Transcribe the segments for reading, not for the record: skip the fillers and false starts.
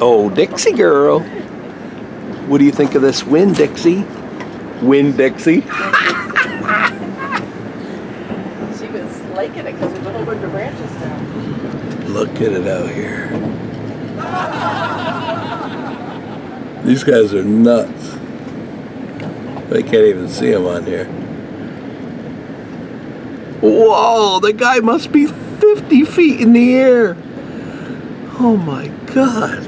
Oh, Dixie girl. What do you think of this wind, Dixie? Wind, Dixie. She was liking it because there's a whole bunch of branches down. Look at it out here. These guys are nuts. I can't even see them on here. Whoa, the guy must be 50 feet in the air. Oh my God.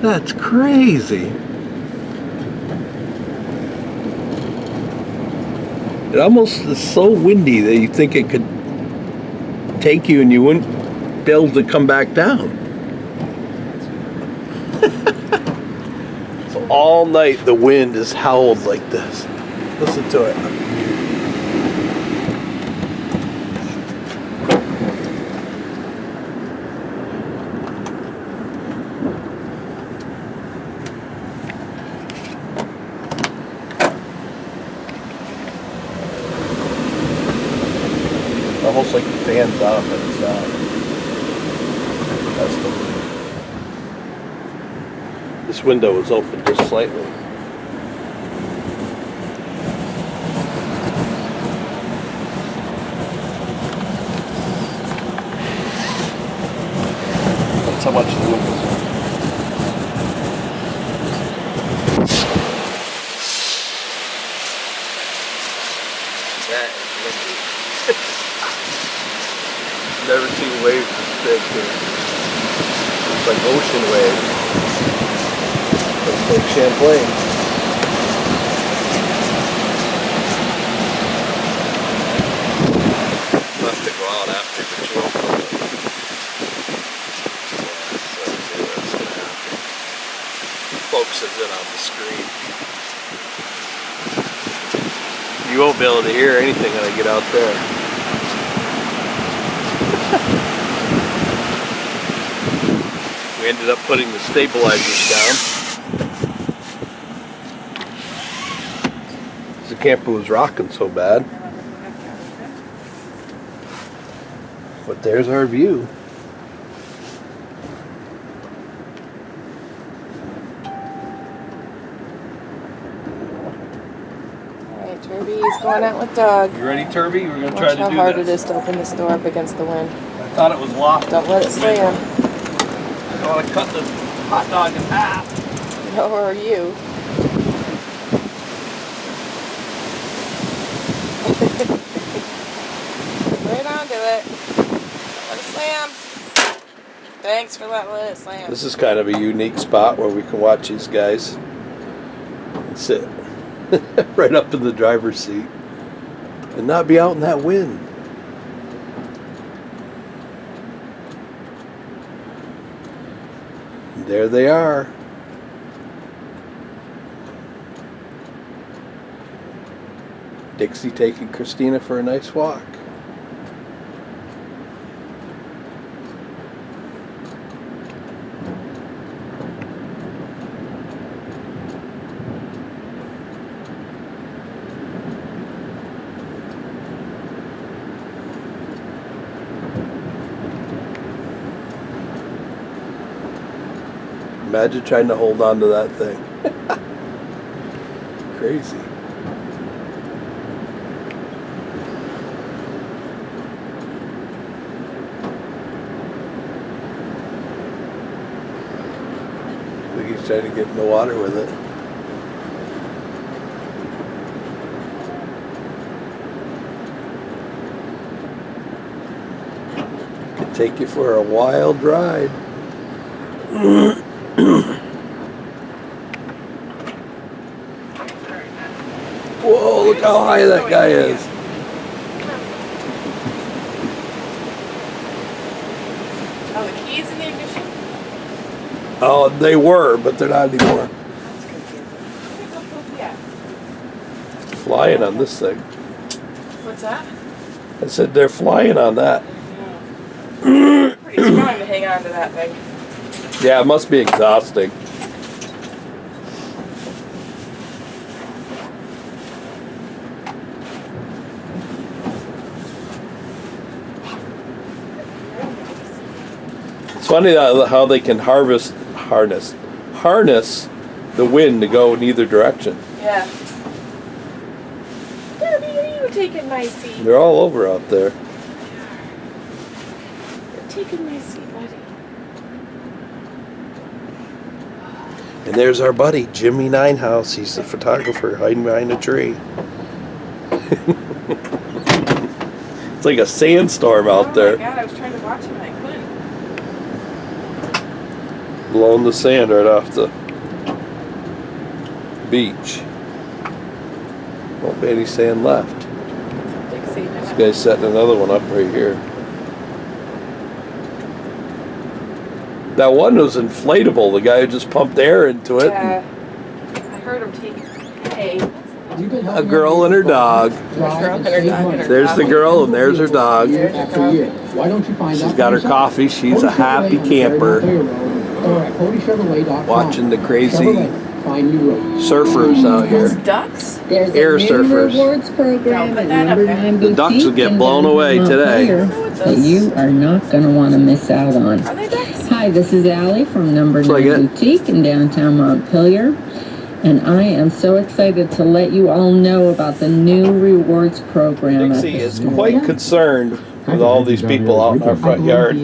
That's crazy. It almost is so windy that you think it could take you and you wouldn't be able to come back down. So all night the wind is howled like this. Listen to it. Almost like the fan's on, but it's not. That's the wind. This window is open just slightly. That's how much the wind is. That is windy. Never seen waves this big here. It's like ocean waves. It's like Champlain. We'll have to go out after the tour. So let's see what's going to happen. Focuses in on the screen. You won't be able to hear anything when I get out there. We ended up putting the stabilizers down. The camper was rocking so bad. But there's our view. Alright, Turby's going out with Doug. You ready, Turby? We're going to try Watch to how do hard this. it is to open this door up against the wind. I thought it was locked. Don't let it slam. I want to cut the hot dog in half. Nor are you. Right onto it. Let it slam. Thanks for letting it slam. This is kind of a unique spot where we can watch these guys and sit right up in the driver's seat and not be out in that wind. There they are. Dixie taking Christina for a nice walk. Imagine trying to hold on to that thing. Crazy. I think he's trying to get in the water with it. Could take you for a wild ride. Whoa, look how high that guy is. Oh, the keys in the ignition? Oh, they were, but they're not anymore. Yeah. Flying on this thing. What's that? I said they're flying on that. Pretty strong to hang on to that thing. Yeah, it must be exhausting. It's funny how they can harness the wind to go in either direction. Yeah. Debbie, you're taking my seat. They're all over out there. You're taking my seat, buddy. And there's our buddy, Jimmy Ninehouse. He's the photographer hiding behind a tree. It's like a sandstorm out there. Oh my God, I was trying to watch him and I couldn't. Blowing the sand right off the beach. Won't be any sand left. This guy's setting another one up right here. That one was inflatable. The guy just pumped air into it. Yeah. I heard him take hay. A girl and her dog. There's the girl and there's her dog. She's got her coffee. She's a happy camper. Watching the crazy surfers out here. Ducks? There's Air a new surfers. rewards program Don't put at that up number there. 9 The ducks will Boutique get in blown away downtown today. Montpelier that you are not going to want to miss out on. Are they ducks? Hi, this is Allie from number 9 like it. Boutique in downtown Montpelier. And I am so excited to let you all know about the new rewards program. at Dixie the is store. quite concerned with all these people out in our front yard.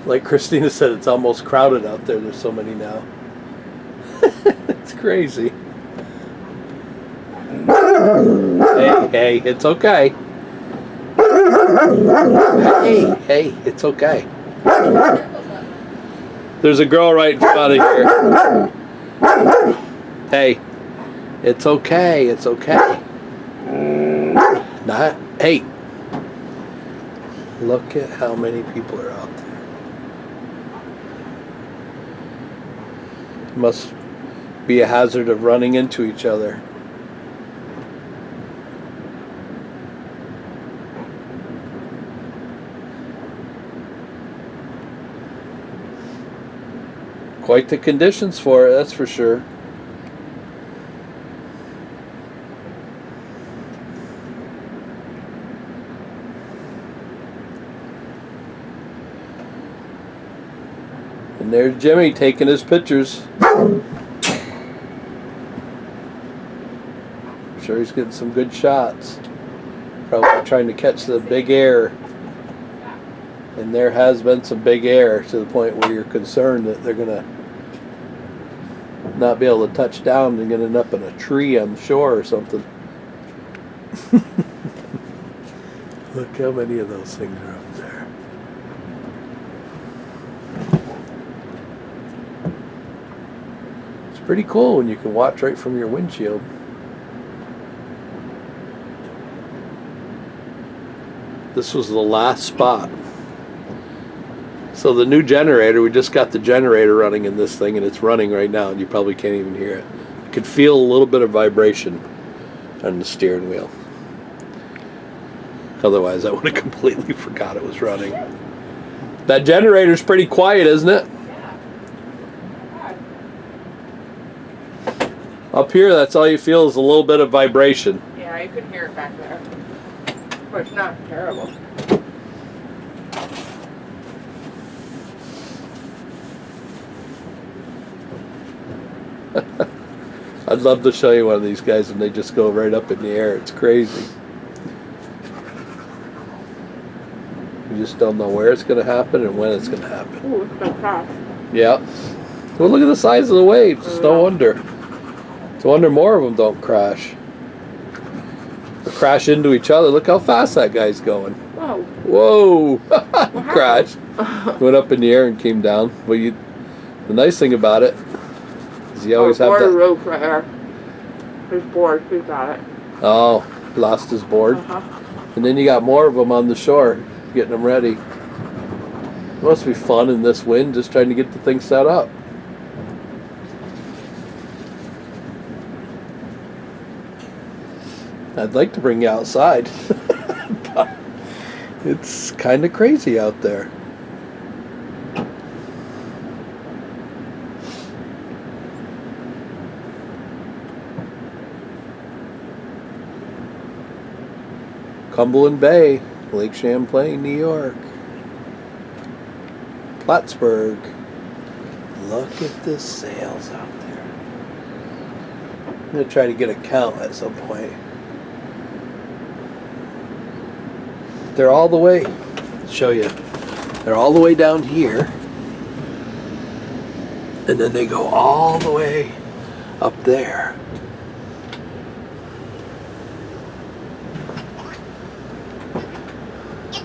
Like Christina said, it's almost crowded out there. There's so many now. It's crazy. Hey, it's okay. Hey, it's okay. There's a girl right in front of here. Hey, it's okay. It's okay. Not, hey. Look at how many people are out there. Must be a hazard of running into each other. Quite the conditions for it, that's for sure. And there's Jimmy taking his pictures. I'm sure he's getting some good shots. Probably trying to catch the big air. And there has been some big air to the point where you're concerned that they're going to not be able to touch down and end up in a tree on the shore or something. Look how many of those things are up there. It's pretty cool when you can watch right from your windshield. This was the last spot. So the new generator, we just got the generator running in this thing, and it's running right now, and you probably can't even hear it. You can feel a little bit of vibration on the steering wheel. Otherwise, I would have completely forgot it was running. That generator's pretty quiet, isn't it? Up here, that's all you feel is a little bit of vibration. Yeah, you could hear it back there. But it's not terrible. I'd love to show you one of these guys when they just go right up in the air. It's crazy. You just don't know where it's going to happen and when it's going to happen. Ooh, it's gonna crash. Yeah. Well, look at the size of the waves. It's no wonder. It's a wonder more of them don't crash. Or crash into each other. Look how fast that guy's going. Whoa. Whoa! He crashed. Went up in the air and came down. But the nice thing about it is you always have that. Rope right there. His board, he's got it. Oh, lost his board. And then you got more of them on the shore, getting them ready. It must be fun in this wind, just trying to get the thing set up. I'd like to bring you outside. But it's kind of crazy out there. Cumberland Bay, Lake Champlain, New York. Plattsburgh. Look at the sails out there. I'm going to try to get a count at some point. They're all the way, I'll show you. They're all the way down here. And then they go all the way up there. So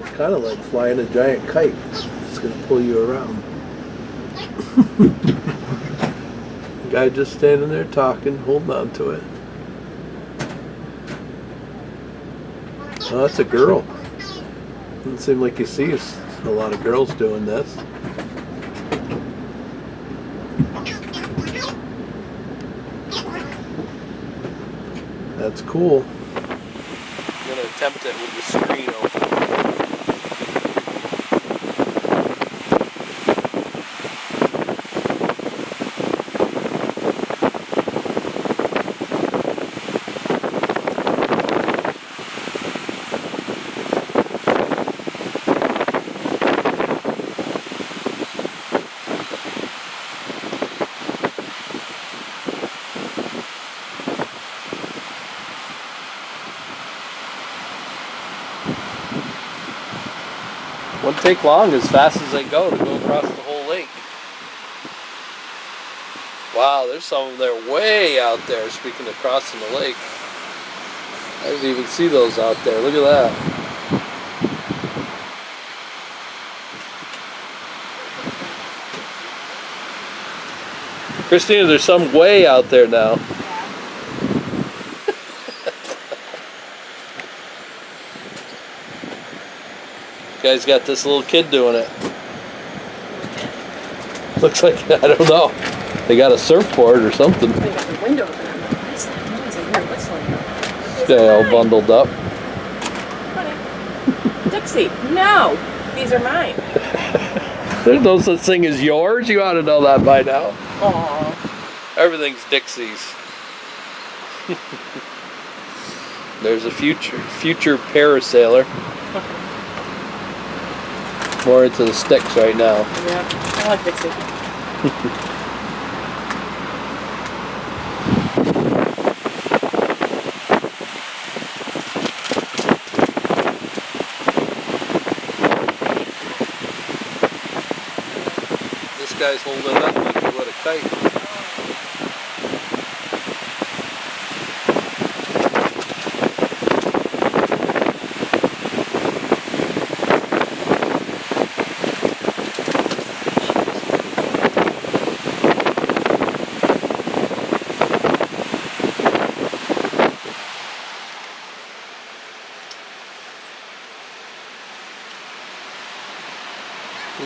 it's kind of like flying a giant kite. It's going to pull you around. The guy just standing there talking, holding on to it. Oh, that's a girl. Doesn't seem like you see a lot of girls doing this. That's cool. I'm going to attempt it with the screen open. Wouldn't take long as fast as they go to go across the whole lake. Wow, there's some of them way out there, speaking of crossing the lake. I didn't even see those out there. Look at that. Christina, there's some way out there now. Guy's got this little kid doing it. Looks like, I don't know, they got a surfboard or something. They got the window open. What's that noise I hear whistling? This guy all bundled up. Honey. Dixie, no! These are mine. There's no such thing as yours. You ought to know that by now. Aww. Everything's Dixie's. There's a future parasailer. More into the sticks right now. Yeah, I like Dixie. This guy's holding it up like he would a kite.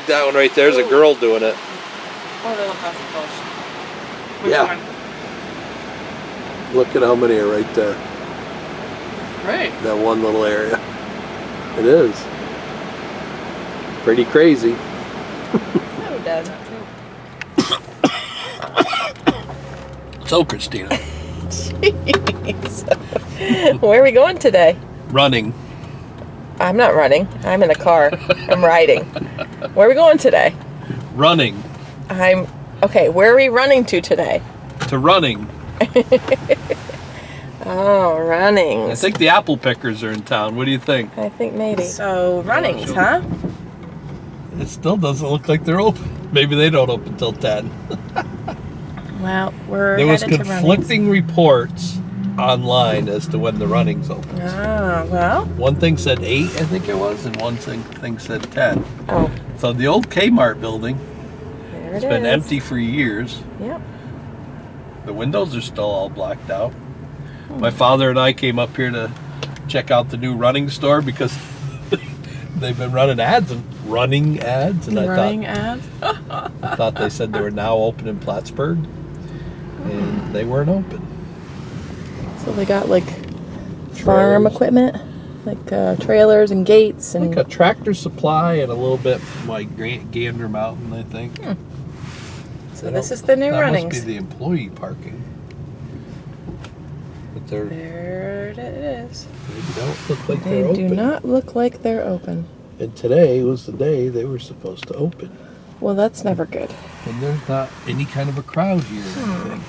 That one right there is a girl doing it. Oh, they look awful close. Which Yeah. one? Look at how many are right there. Right. That one little area. It is. Pretty crazy. No, Dad. So, Christina. Jeez. Where are we going today? Running. I'm not running. I'm in a car. I'm riding. Where are we going today? Running. Okay, where are we running to today? To running. Oh, running. I think the apple pickers are in town. What do you think? I think maybe. So, runnings, huh? It still doesn't look like they're open. Maybe they don't open till 10. Well, we're There was headed to runnings. conflicting reports online as to when the running's open. Ah, well. One thing said 8, I think it was, and one thing said 10. Oh, So the old Kmart building, there it's it been is. empty for years. Yep. The windows are still all blacked out. My father and I came up here to check out the new running store because they've been running ads and running ads, and Running ads. I thought they said they were now open in Plattsburgh, and they weren't open. So they got like farm equipment, like trailers and gates and. Like a Tractor Supply and a little bit like Gander Mountain, I think. So this is the new that runnings. must be the employee parking. But There it is. they don't look like They they're do open. not look like they're open. And today was the day they were supposed to open. Well, that's never good. And there's not any kind of a crowd here or anything.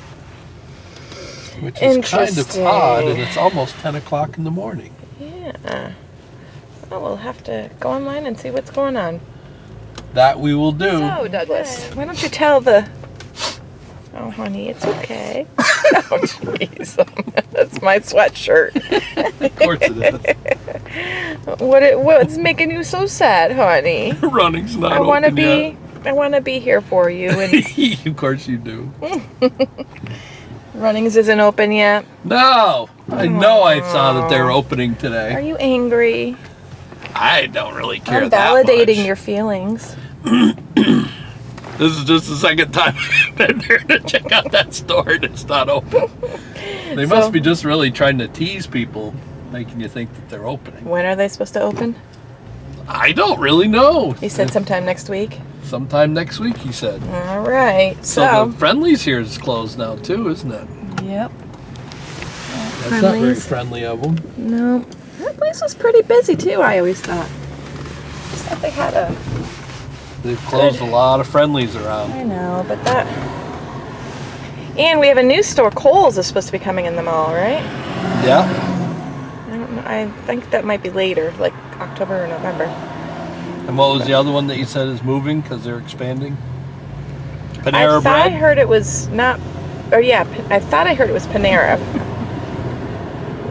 Which is kind of Interesting. odd, and it's almost 10 o'clock in the morning. Yeah. Well, we'll have to go online and see what's going on. That we will do. So, Douglas, why don't you tell the... Oh, honey, it's okay. Oh, jeez. That's my sweatshirt. Of course it What's making you so sad, honey? is. Running's not I want to open be... I want to be here for you. And yet. Of course you do. Runnings isn't open yet. No! I know I saw that they were opening today. Are you angry? I don't really care I'm that validating much. your feelings. This is just the second time I've been there to check out that store and it's not open. They must be just really trying to tease people, making you think that they're opening. When are they supposed to open? I don't really know. He said sometime next week. Sometime next week, he said. All right. So the Friendly's here is closed now too, isn't it? Yep. That's not very Friendly's. friendly of them. No. That place was pretty busy too, I always thought. Just thought they had a... They've closed a lot of Friendly's around. I know, but that... And we have a new store. Kohl's is supposed to be coming in the mall, right? Yeah. I don't know. I think that might be later, like October or November. And what was the other one that you said is moving because they're expanding? Panera I thought I Bread? heard it was not... Oh, yeah. I thought I heard it was Panera.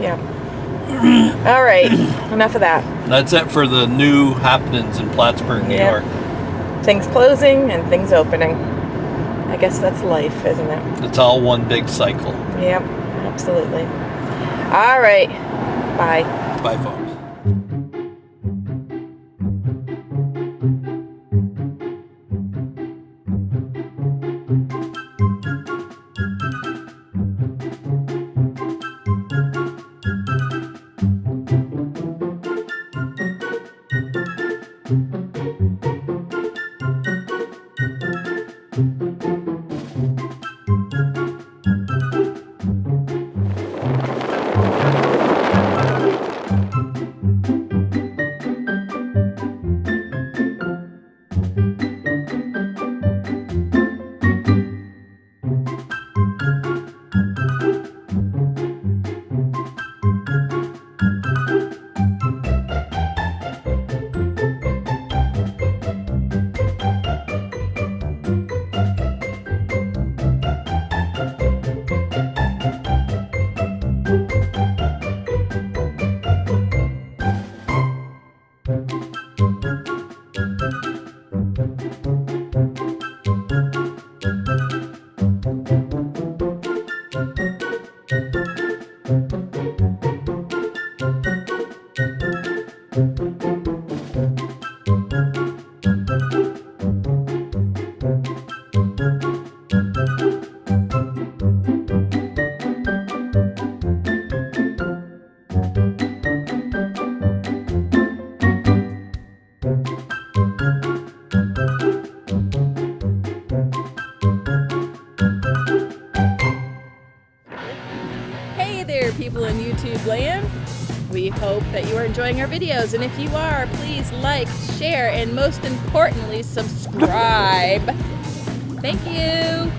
Yeah. All right. Enough of that. That's it for the new happenings in Plattsburgh, New Yep. York. Things closing and things opening. I guess that's life, isn't it? It's all one big cycle. Yep. Absolutely. All right. Bye. Bye, folks. Hey there, people in YouTube land. We hope that you are enjoying our videos, and if you are, please like, share, and most importantly, subscribe. Thank you.